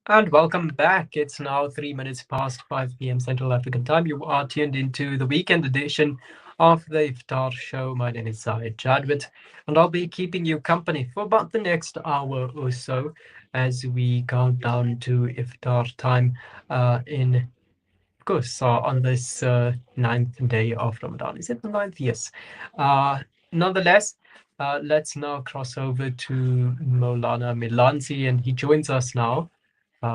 And welcome back. It's now 3 minutes past 5 p.m. Central African time. You are tuned into the weekend edition of the Iftar Show. My name is Zahid Jadwat, and I'll be keeping you company for about the next hour or so as we count down to Iftar time in, of course, on this ninth day of Ramadan. Is it the ninth? Yes. Uh, Nonetheless, let's now cross over to Maulana Milanzi, and he joins us now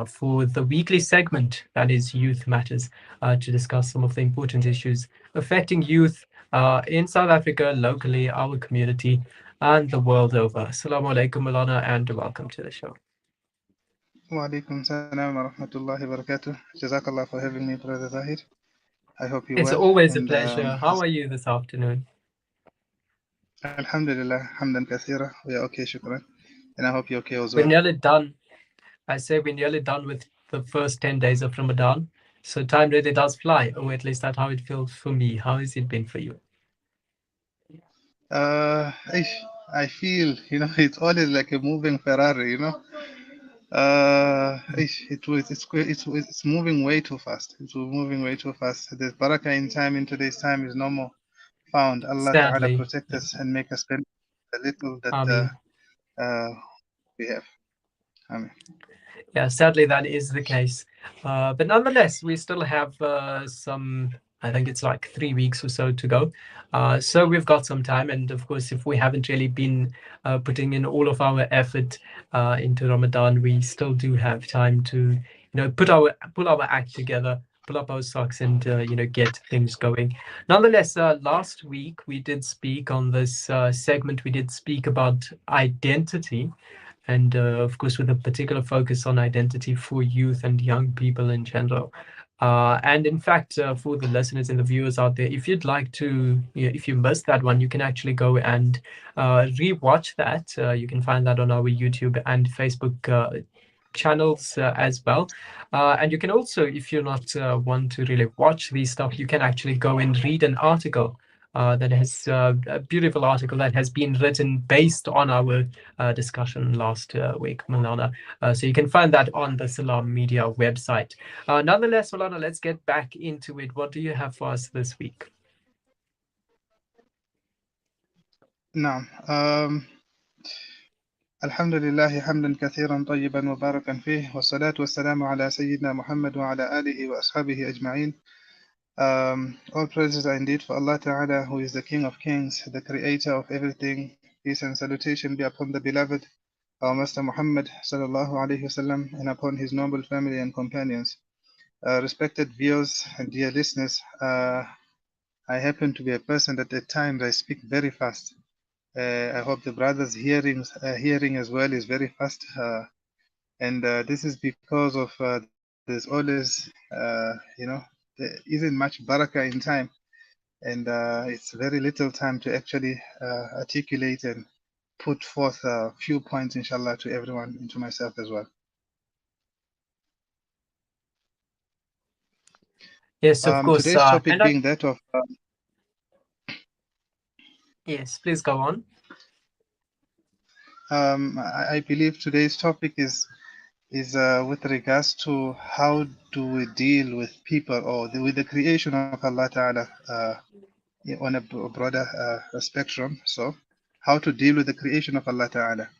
for the weekly segment that is Youth Matters to discuss some of the important issues affecting youth in South Africa, locally, our community, and the world over. Assalamu alaikum, Malana, and welcome to the show. Wa alaikum salam wa rahmatullahi wa barakatuh. Jazakallah for having me, Brother Zahid. I hope you're It's well. always a And pleasure. How are you this afternoon? Alhamdulillah, hamdan kathira. We are okay, shukran. And I hope you're okay as We're well. nearly done. I say we're nearly done with the first 10 days of Ramadan. So time really does fly, or at least that's how it feels for me. How has it been for you? Ish, I feel, it's always like a moving Ferrari. It's moving way too fast. It's moving way too fast. There's barakah in time. In today's time is no more found. Allah Ta'ala Sadly. protect us and make us spend the little that I mean, we have. Amen. yeah, sadly, that is the case. But nonetheless, we still have some, I think it's like 3 weeks or so to go. So we've got some time. And of course, if we haven't really been putting in all of our effort into Ramadan, we still do have time to, pull our act together, pull up our socks and, get things going. Nonetheless, last week we did speak on this segment, we did speak about identity and of course with a particular focus on identity for youth and young people in general. And in fact, for the listeners and the viewers out there, if you'd like to, if you missed that one, you can actually go and rewatch that. You can find that on our YouTube and Facebook channels as well. And you can also, if you're not one to really watch these stuff, you can actually go and read an article that has a beautiful article that has been written based on our discussion last week, Malana. So you can find that on the Salam Media website. Nonetheless, Malana, let's get back into it. What do you have for us this week? Now, الحمد لله حمدا كثيرا طيبا مباركا فيه والصلاة والسلام على سيدنا محمد وعلى آله وأصحابه أجمعين. All praises are indeed for Allah Ta'ala, who is the King of Kings, the Creator of everything. Peace and salutation be upon the beloved, our Master Muhammad sallallahu alaihi wasallam, and upon his noble family and companions. Respected viewers and dear listeners, I happen to be a person that at times I speak very fast. I hope the brothers' hearing as well is very fast, and this is because of there's always there isn't much barakah in time, and it's very little time to actually articulate and put forth a few points, inshallah, to everyone and to myself as well. Yes, of course. Today's topic And I, being that of yes, please go on. I believe today's topic is with regards to how do we deal with people or with the creation of Allah Ta'ala on a broader spectrum. So, how to deal with the creation of Allah Ta'ala,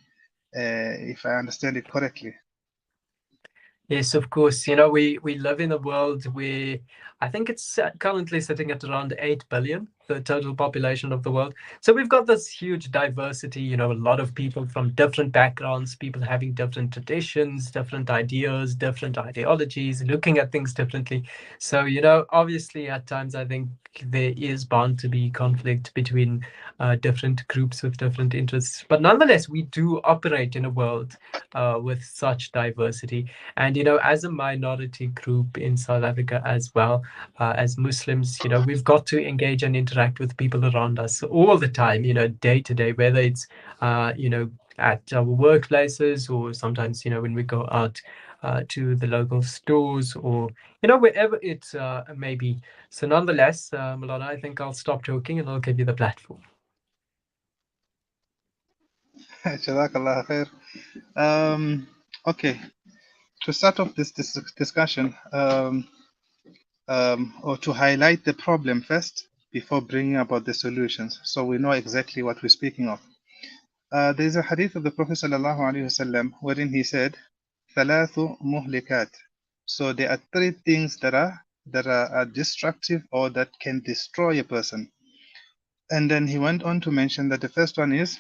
if I understand it correctly. Yes, of course. You know, we live in a world where I think it's currently sitting at around 8 billion, the total population of the world. So we've got this huge diversity, a lot of people from different backgrounds, people having different traditions, different ideas, different ideologies, looking at things differently. So, obviously at times I think there is bound to be conflict between different groups with different interests. But nonetheless, we do operate in a world with such diversity. And, as a minority group in South Africa as well, as Muslims, we've got to engage and interact with people around us all the time, day to day, whether it's, at our workplaces or sometimes, when we go out to the local stores or, wherever it may be. So nonetheless, Malana, I think I'll stop talking and I'll give you the platform. Jazakallah khair. Okay. to start off this discussion, or to highlight the problem first before bringing about the solutions, so we know exactly what we're speaking of. There is a hadith of the Prophet sallallahu alaihi wasallam wherein he said, "Thalathu muhlikat." So there are three things that are destructive or that can destroy a person. And then he went on to mention that the first one is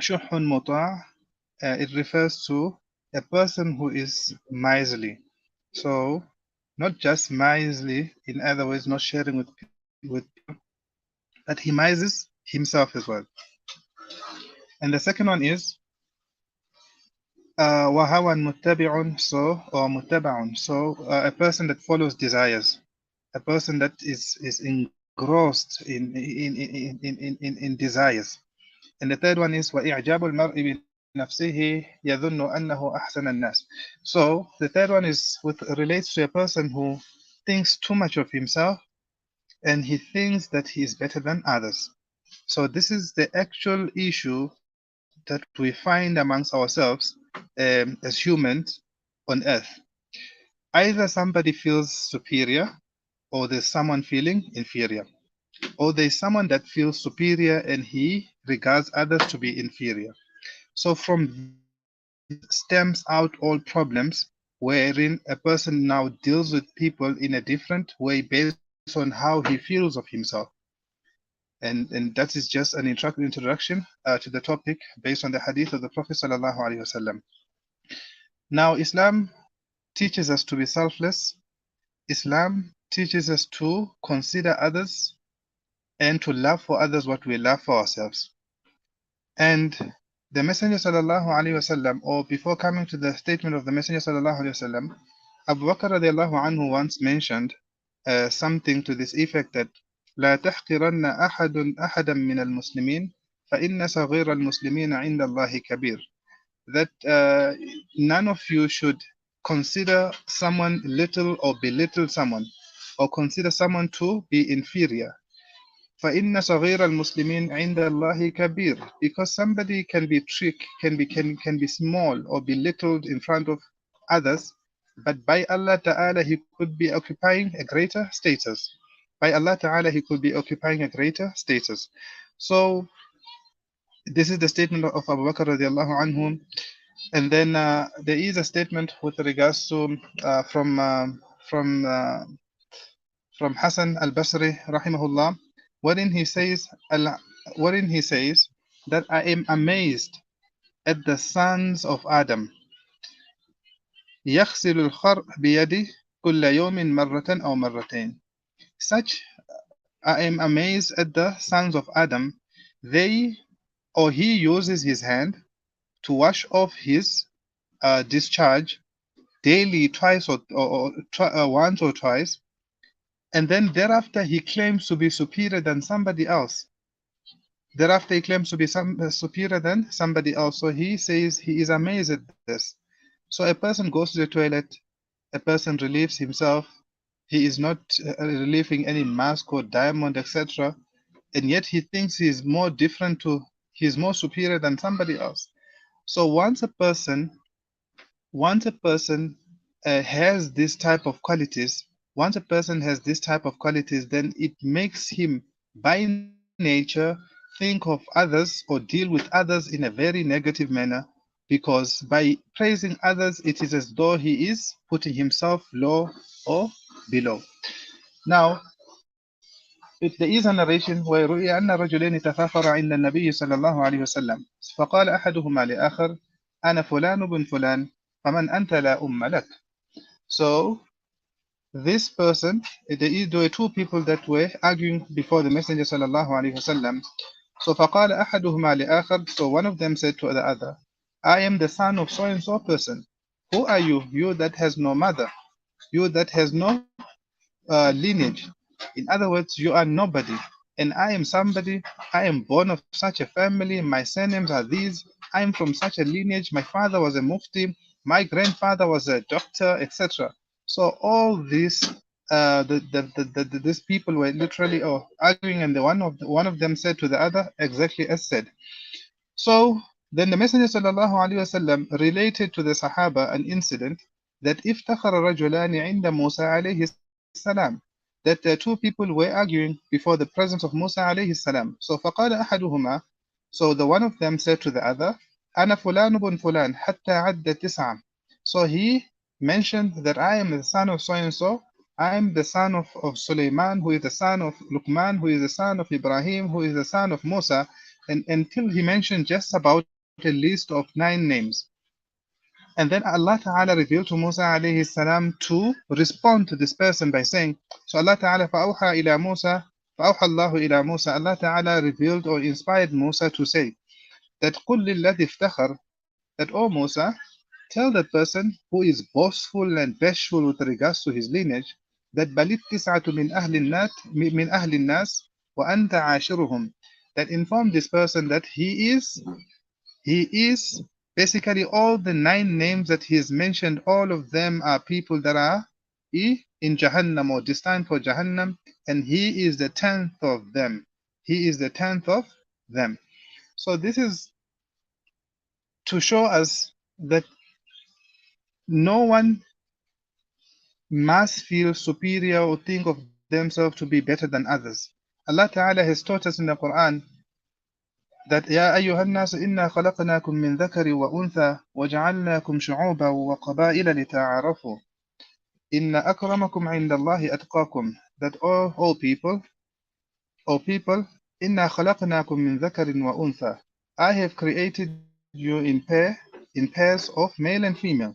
shuhun muta'. It refers to a person who is miserly. So not just miserly, in other words, not sharing with people, but he mises himself as well. And the second one is wahawan muttabi'un, so or muttaba'un, so a person that follows desires, a person that is engrossed in desires. And the third one is وَإِعْجَابُ الْمَرْءِ بِنَفْسِهِ يَظُنُّ أَنَّهُ أَحْسَنَ النَّاسِ. So the third one is relates to a person who thinks too much of himself and he thinks that he is better than others. So this is the actual issue that we find amongst ourselves as humans on earth. Either somebody feels superior or there's someone feeling inferior, or there's someone that feels superior and he regards others to be inferior. So from this stems out all problems wherein a person now deals with people in a different way based on how he feels of himself. And that is just an introduction to the topic based on the hadith of the Prophet sallallahu alaihi wasallam. Now, Islam teaches us to be selfless. Islam teaches us to consider others and to love for others what we love for ourselves. And the Messenger sallallahu alaihi wasallam, or before coming to the statement of the Messenger sallallahu alaihi wasallam, Abu Bakr radiallahu anhu once mentioned something to this effect that لا تحقرن أحدا من المسلمين فإن صغير المسلمين عند الله كبير. That none of you should consider someone little or belittle someone, or consider someone to be inferior. فَإِنَّ صَغِيرَ الْمُسْلِمِينَ عِنْدَ اللَّهِ كَبِيرٌ. Because somebody can be can be small or belittled in front of others, but by Allah Ta'ala he could be occupying a greater status. By Allah Ta'ala he could be occupying a greater status. So this is the statement of Abu Bakr radiallahu anhu. And then there is a statement with regards to from Hassan al-Basri rahimahullah, wherein he says that I am amazed at the sons of Adam. يغسل الخرق بيده كل يوم مرة أو مرتين. Such I am amazed at the sons of Adam. He uses his hand to wash off his discharge daily, twice or once or twice, and then thereafter he claims to be superior than somebody else. Thereafter he claims to be superior than somebody else. So he says he is amazed at this. So a person goes to the toilet, a person relieves himself, he is not relieving any mask or diamond, etc., and yet he thinks he is more superior than somebody else. So once a person has this type of qualities, then it makes him by nature think of others or deal with others in a very negative manner, because by praising others it is as though he is putting himself low or below. Now, there is a narration where رؤي أن رجلين تفاخر عند النبي صلى الله عليه وسلم فقال أحدهما لآخر أنا فلان بن فلان فمن أنت لا أم لك. So this person, there were two people that were arguing before the Messenger صلى الله عليه وسلم. So فقال أحدهما لآخر, so one of them said to the other, I am the son of so and so person. Who are you? You that has no mother, you that has no lineage. In other words, you are nobody, and I am somebody. I am born of such a family. My surnames are these. I am from such a lineage. My father was a mufti. My grandfather was a doctor, etc. So all these, these people were literally arguing, and one of them said to the other exactly as said. So then the Messenger sallallahu alaihi wasallam related to the Sahaba an incident that افتخر رجلان عند موسى عليه السلام, that two people were arguing before the presence of Musa عليه السلام. So فقال أحدهما, so the one of them said to the other, أنا فلان بن فلان حتى عد 9. So he mentioned that I am the son of so and so. I am the son of Suleiman, who is the son of Luqman, who is the son of Ibrahim, who is the son of Musa, and until he mentioned just about a list of 9 names. And then Allah Ta'ala revealed to Musa alayhi salam to respond to this person by saying, so Allah Ta'ala فَأَوْحَى إِلَى مُوسَى فَأَوْحَى اللَّهُ إِلَى مُوسَى, Allah Ta'ala revealed or inspired Musa to say that قُلْ لِلَّذِي افتخر, that O Musa, tell that person who is boastful and bashful with regards to his lineage, that بَلِ التِّسْعَةُ مِنْ أَهْلِ النَّاسِ وَأَنْتَ عَاشِرُهُم, that inform this person that he is basically all the 9 names that he has mentioned, all of them are people that are in Jahannam or destined for Jahannam, and he is the 10th of them. He is the 10th of them. So this is to show us that no one must feel superior or think of themselves to be better than others. Allah Ta'ala has taught us in the Quran that يا أيها الناس إنا خلقناكم من ذكر وأنثى وجعلناكم شعوبا وقبائل لتعارفوا إن أكرمكم عند الله أتقاكم, that all people إنا خلقناكم من ذكر وأنثى, I have created you in pairs of male and female.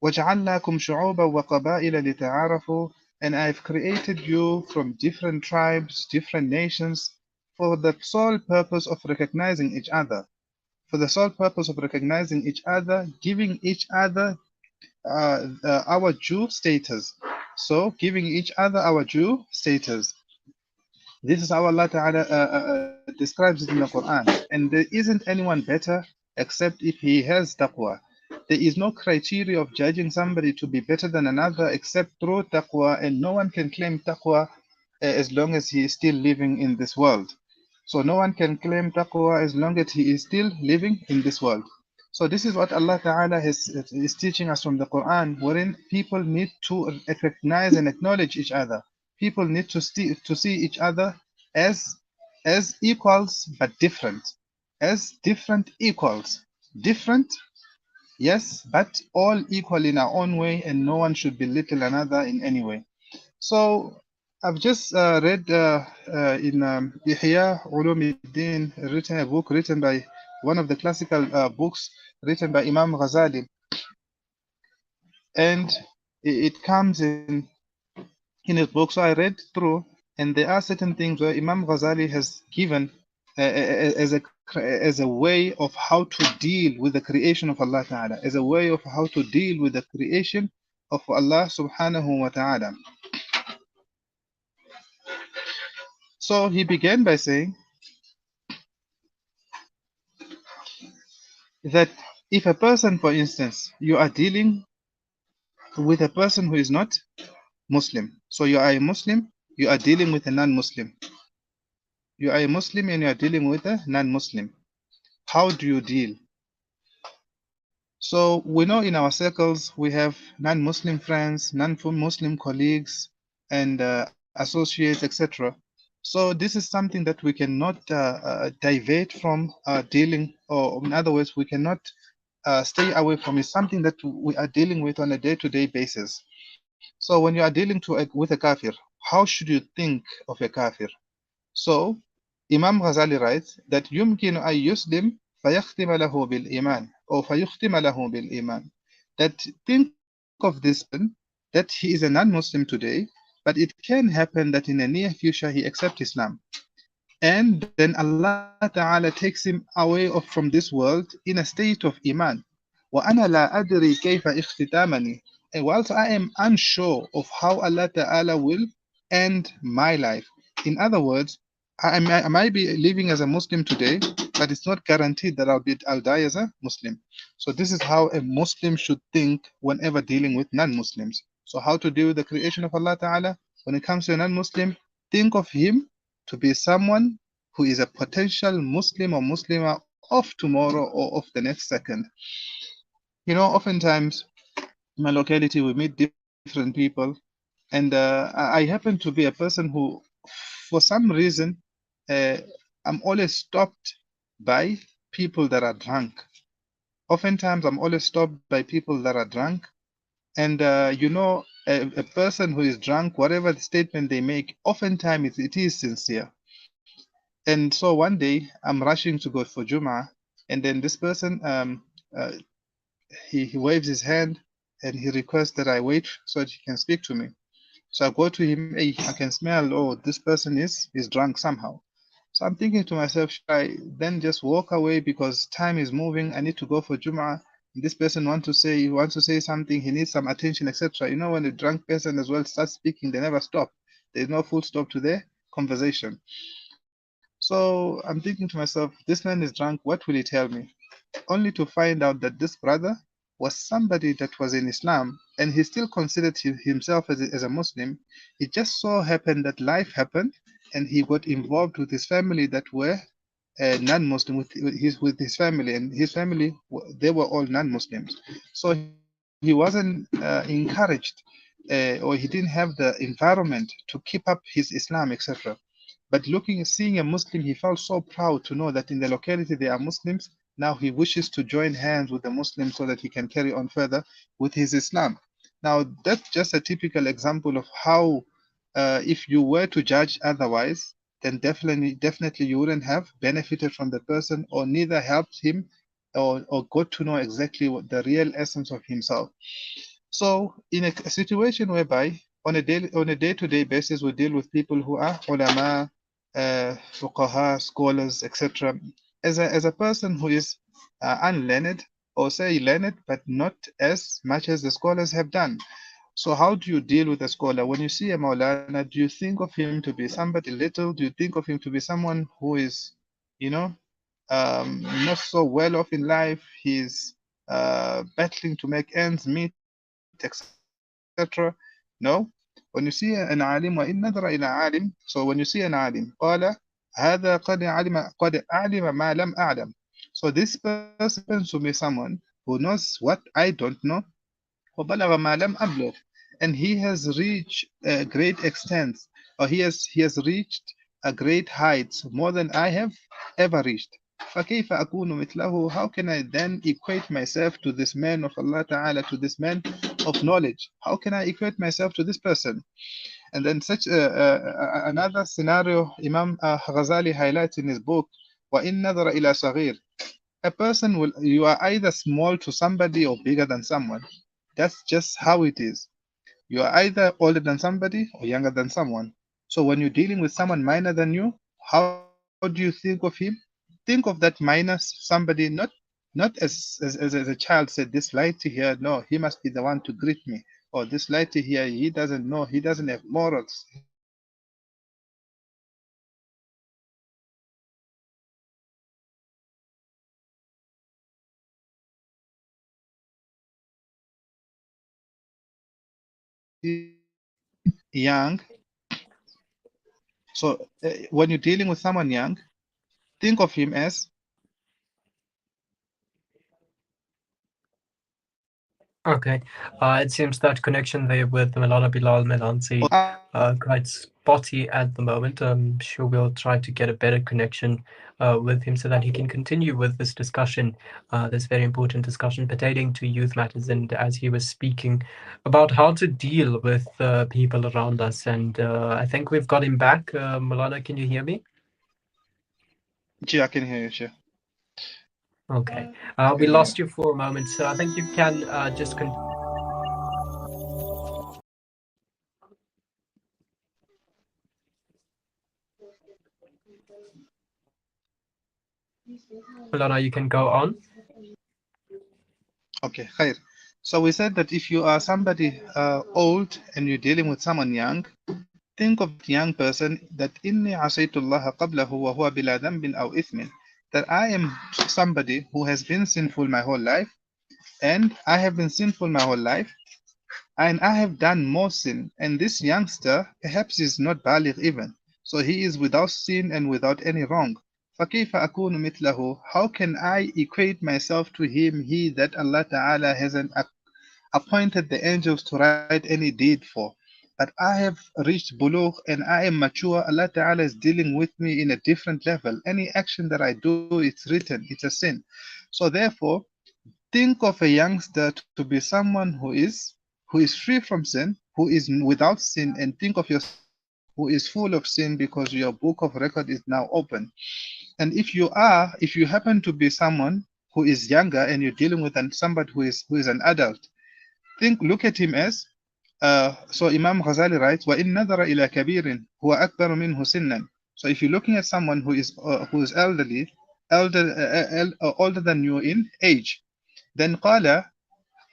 وجعلناكم شعوبا وقبائل لتعارفوا, and I have created you from different tribes, different nations, for the sole purpose of recognizing each other. For the sole purpose of recognizing each other, giving each other our due status. So, giving each other our due status. This is how Allah Ta'ala describes it in the Quran. And there isn't anyone better except if he has taqwa. There is no criteria of judging somebody to be better than another except through taqwa, and no one can claim taqwa as long as he is still living in this world. So no one can claim taqwa as long as he is still living in this world. So this is what Allah Ta'ala is teaching us from the Quran, wherein people need to recognize and acknowledge each other. People need to see each other as equals but different. As different equals. Different, yes, but all equal in our own way, and no one should belittle another in any way. So I've just read in Ihya Ulumuddin, a book written by one of the classical books written by Imam Ghazali, and it comes in his book. So I read through, and there are certain things where Imam Ghazali has given as a way of how to deal with the creation of Allah Ta'ala, as a way of how to deal with the creation of Allah Subhanahu wa Ta'ala. So he began by saying that if a person, for instance, you are dealing with a person who is not Muslim, so you are a Muslim, you are dealing with a non-Muslim. You are a Muslim and you are dealing with a non-Muslim. How do you deal? So we know in our circles we have non-Muslim friends, non-Muslim colleagues, and associates, etc. So this is something that we cannot divert from dealing, or in other words, we cannot stay away from. It's something that we are dealing with on a day-to-day basis. So when you are dealing with a kafir, how should you think of a kafir? So Imam Ghazali writes that يمكن أن يسلم فيختم له بالإيمان or فيختم له بالإيمان. That think of this person that he is a non-Muslim today, but it can happen that in the near future he accepts Islam. And then Allah Ta'ala takes him away from this world in a state of Iman. وَأَنَا لَا أَدْرِي كَيْفَ اخْتِتَامَنِي. And whilst I am unsure of how Allah Ta'ala will end my life. In other words, I might be living as a Muslim today, but it's not guaranteed that I'll die as a Muslim. So this is how a Muslim should think whenever dealing with non-Muslims. So how to deal with the creation of Allah Ta'ala? When it comes to a non-Muslim, think of him to be someone who is a potential Muslim or Muslimah of tomorrow or of the next second. You know, oftentimes my locality, we meet different people, and I happen to be a person who, for some reason, uh, I'm always stopped by people that are drunk. Oftentimes, I'm always stopped by people that are drunk, and a person who is drunk, whatever the statement they make, oftentimes it is sincere. And so one day, I'm rushing to go for Jum'ah, and then this person, uh, he waves his hand and he requests that I wait so that he can speak to me. So I go to him, hey, I can smell, oh, this person is drunk somehow. So I'm thinking to myself, should I then just walk away because time is moving? I need to go for Jum'ah. This person wants to say something, he needs some attention, etc. You know, when a drunk person as well starts speaking, they never stop. There's no full stop to their conversation. So I'm thinking to myself, this man is drunk, what will he tell me? Only to find out that this brother was somebody that was in Islam and he still considered himself as a Muslim. It just so happened that life happened and he got involved with his family that were non-Muslim, with his family, and his family, they were all non-Muslims. So he wasn't encouraged, or he didn't have the environment to keep up his Islam, etc. But seeing a Muslim, he felt so proud to know that in the locality there are Muslims. Now he wishes to join hands with the Muslims so that he can carry on further with his Islam. Now that's just a typical example of how, if you were to judge otherwise, then definitely you wouldn't have benefited from the person or neither helped him or got to know exactly what the real essence of himself. So, in a situation whereby on a day-to-day basis we deal with people who are ulama, fuqaha, scholars, etc. As a person who is unlearned or say learned, but not as much as the scholars have done. So, how do you deal with a scholar? When you see a Maulana, do you think of him to be somebody little? Do you think of him to be someone who is, you know, not so well off in life? He's battling to make ends meet, etc. No. When you see an alim, وَإِن نَظَرَ إِلَى عَالِمٍ, so when you see an alim, قال هذا قد علم ما لم أعلم. So this person happens to be someone who knows what I don't know, وبلغ ما لم أبلغ, and he has reached a great extent, or he has reached a great heights more than I have ever reached. فكيف أكون مثله? How can I then equate myself to this man of Allah Ta'ala, to this man of knowledge? How can I equate myself to this person? And then such another scenario Imam Ghazali highlights in his book, وَإِن نَظَرَ إِلَى صَغِيرٍ. A person will, you are either small to somebody or bigger than someone. That's just how it is. You are either older than somebody or younger than someone. So when you're dealing with someone minor than you, how do you think of him? Think of that minor somebody, not as a child said, this lighty here, no, he must be the one to greet me. Or this lighty here, he doesn't know, he doesn't have morals, he doesn't have young. So when you're dealing with someone young, think of him as Okay. It seems that connection there with Malala Bilal Melanzi quite spotty at the moment. I'm sure we'll try to get a better connection with him so that he can continue with this discussion, this very important discussion pertaining to youth matters. And as he was speaking about how to deal with people around us. And I think we've got him back. Malala, can you hear me? yeah, I can hear you, sure. Okay. I We can hear lost you for a moment. So I think you can just continue. Malala, you can go on. Okay, khair. So we said that if you are somebody old and you're dealing with someone young, think of that young person that inni asaytullah qablahu wa huwa bila dhanbin aw ithmin, that I am somebody who has been sinful my whole life, and I have been sinful my whole life, and I have done more sin, and this youngster perhaps is not baligh even, so he is without sin and without any wrong. فَكَيْفَ أَكُونُ مِثْلَهُ? How can I equate myself to him, he that Allah Ta'ala hasn't appointed the angels to write any deed for. But I have reached bulugh and I am mature. Allah Ta'ala is dealing with me in a different level. Any action that I do, it's written, it's a sin. So therefore, think of a youngster to be someone who is free from sin, who is without sin, and think of yourself who is full of sin because your book of record is now open. And if you happen to be someone who is younger and you're dealing with somebody who is an adult, look at him as so Imam Ghazali writes, وَإِن نَظَرَ إِلَى كَبِيرٍ هُوَ أَكْبَرُ مِنْهُ سِنًّا. So if you're looking at someone who is older than you in age, then قال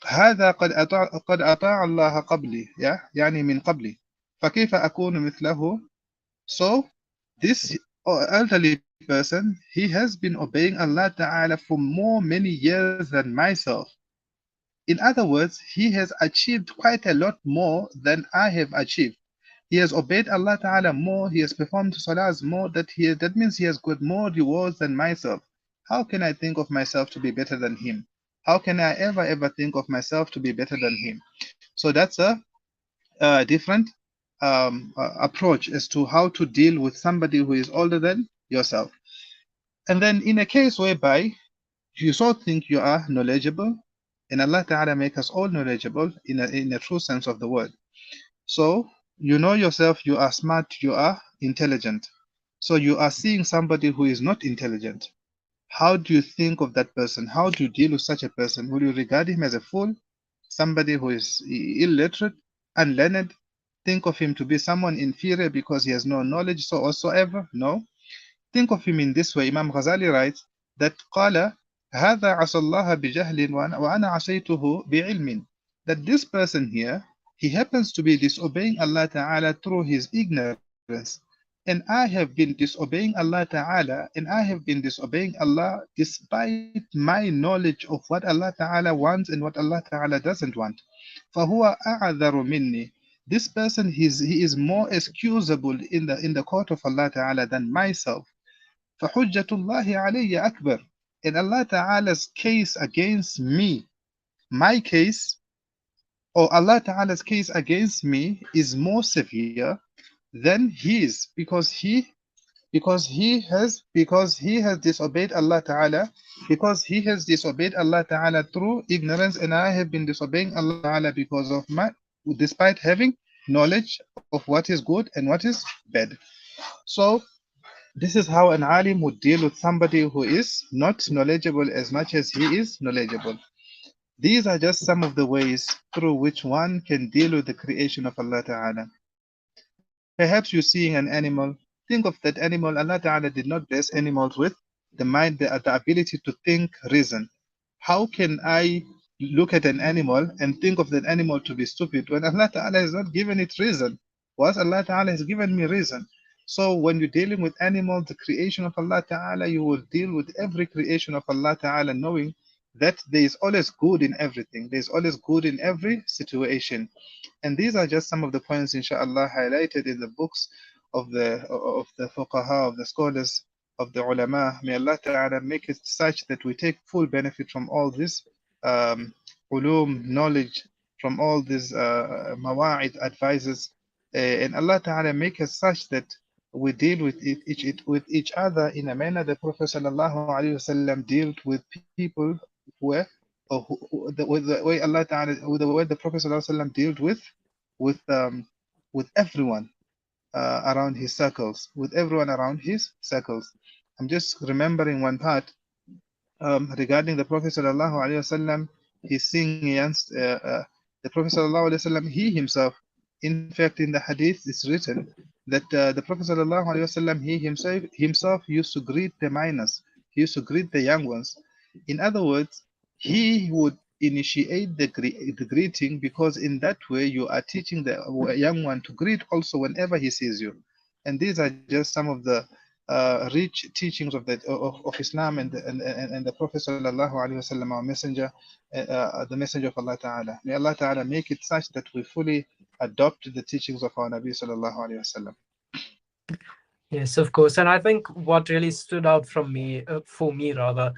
هذا قد أطاع الله قبلي يعني من قبلي فكيف أكون مثله. So this elderly person, he has been obeying Allah Ta'ala for many years than myself. In other words, he has achieved quite a lot more than I have achieved. He has obeyed Allah Ta'ala more, he has performed salahs more, that means he has got more rewards than myself. How can I think of myself to be better than him? How can I ever think of myself to be better than him? So that's a different approach as to how to deal with somebody who is older than yourself. And then in a case whereby you so think you are knowledgeable, and Allah Ta'ala make us all knowledgeable in a true sense of the word. So you know yourself, you are smart, you are intelligent. So you are seeing somebody who is not intelligent. How do you think of that person? How do you deal with such a person? Will you regard him as a fool, somebody who is illiterate, unlearned? Think of him to be someone inferior because he has no knowledge so whatsoever? No. Think of him in this way. Imam Ghazali writes that قال هذا عصى الله بجهل وأنا عصيته بعلم. That this person here, he happens to be disobeying Allah Ta'ala through his ignorance. And I have been disobeying Allah Ta'ala, and I have been disobeying Allah despite my knowledge of what Allah Ta'ala wants and what Allah Ta'ala doesn't want. فهو أعذر مني. This person, he is more excusable in the court of Allah Ta'ala than myself. فحجة الله علي أكبر. And Allah Ta'ala's case against me, my case, or Allah Ta'ala's case against me is more severe than his, because he has disobeyed Allah Ta'ala, because he has disobeyed Allah Ta'ala through ignorance, and I have been disobeying Allah Ta'ala because of my, despite having knowledge of what is good and what is bad. So this is how an alim would deal with somebody who is not knowledgeable as much as he is knowledgeable. These are just some of the ways through which one can deal with the creation of Allah Ta'ala. Perhaps you're seeing an animal. Think of that animal. Allah Ta'ala did not bless animals with the mind, the ability to think, reason. How can I look at an animal and think of that animal to be stupid when Allah Ta'ala has not given it reason? Whilst Allah Ta'ala has given me reason. So when you're dealing with animals, the creation of Allah Ta'ala, you will deal with every creation of Allah Ta'ala knowing that there is always good in everything. There is always good in every situation. And these are just some of the points, inshallah, highlighted in the books of the fuqaha, of the scholars, of the ulama. May Allah Ta'ala make it such that we take full benefit from all this ulum, knowledge, from all these mawa'id, advices. And Allah Ta'ala make us such that we deal with each other in a manner the Prophet Sallallahu Alaihi Wasallam dealt with people where the way Allah Ta'ala, the way the Prophet Sallallahu Alaihi Wasallam dealt with with everyone around his circles, with everyone around his circles. I'm just remembering one part regarding the Prophet sallallahu alaihi wasallam. He's seeing against the Prophet sallallahu alaihi wasallam. He himself, in fact, in the Hadith, it's written that the Prophet sallallahu alaihi wasallam, he himself used to greet the minors. He used to greet the young ones. In other words, he would initiate the greeting, because in that way you are teaching the young one to greet also whenever he sees you. And these are just some of the rich teachings of Islam and the Prophet sallallahu alaihi wasallam, our messenger, the messenger of Allah Ta'ala. May Allah Ta'ala make it such that we fully adopt the teachings of our Nabi sallallahu alaihi wasallam. Yes, of course. And I think what really stood out from me, for me rather,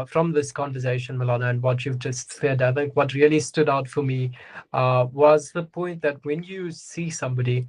from this conversation, Milana, and what you've just said, I think what really stood out for me was the point that when you see somebody,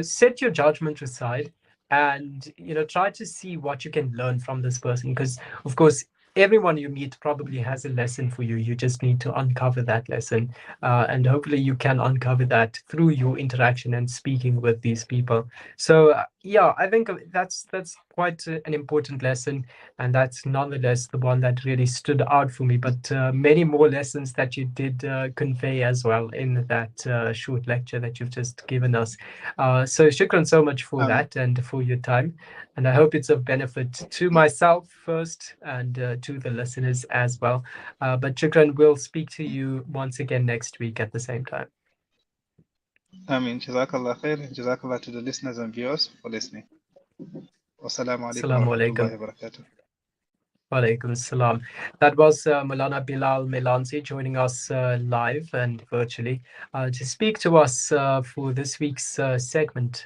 set your judgment aside and, try to see what you can learn from this person. Because, of course, everyone you meet probably has a lesson for you. You just need to uncover that lesson. And hopefully you can uncover that through your interaction and speaking with these people. So yeah, I think that's quite an important lesson, and that's nonetheless the one that really stood out for me. But many more lessons that you did convey as well in that short lecture that you've just given us. So shukran so much for Amen. that and for your time, and I hope it's of benefit to myself first and to the listeners as well. But shukran, we'll speak to you once again next week at the same time. Amin. Jazakallah khair. Jazakallah to the listeners and viewers for listening. Wassalamu alaikum wa Assalamu alaikum. rahmatullahi wa barakatuh. Walaikum salam. That was Maulana Bilal Milanzi joining us live and virtually to speak to us for this week's segment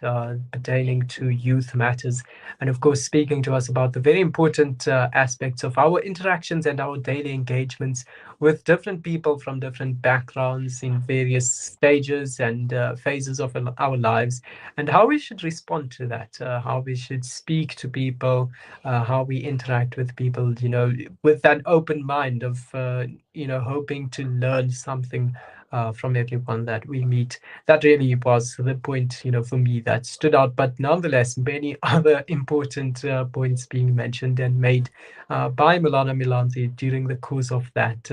pertaining to youth matters. And of course, speaking to us about the very important aspects of our interactions and our daily engagements with different people from different backgrounds in various stages and phases of our lives, and how we should respond to that, how we should speak to people, how we interact with people, with that open mind of, hoping to learn something from everyone that we meet. That really was the point, for me that stood out. But nonetheless, many other important points being mentioned and made by Milana Milanzi during the course of that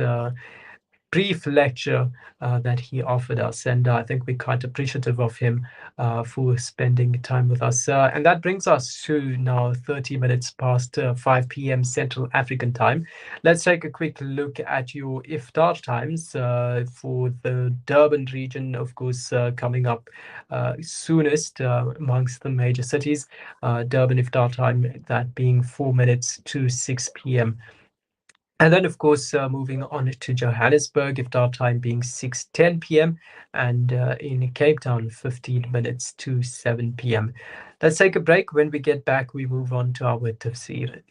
brief lecture that he offered us. And I think we're quite appreciative of him for spending time with us. And that brings us to now 30 minutes past 5 p.m. Central African time. Let's take a quick look at your iftar times for the Durban region, of course, coming up soonest amongst the major cities. Durban iftar time, that being 4 minutes to 6 p.m. And then, of course, moving on to Johannesburg, iftar time being 6:10 p.m. and in Cape Town, 15 minutes to 7 p.m. Let's take a break. When we get back, we move on to our tafsir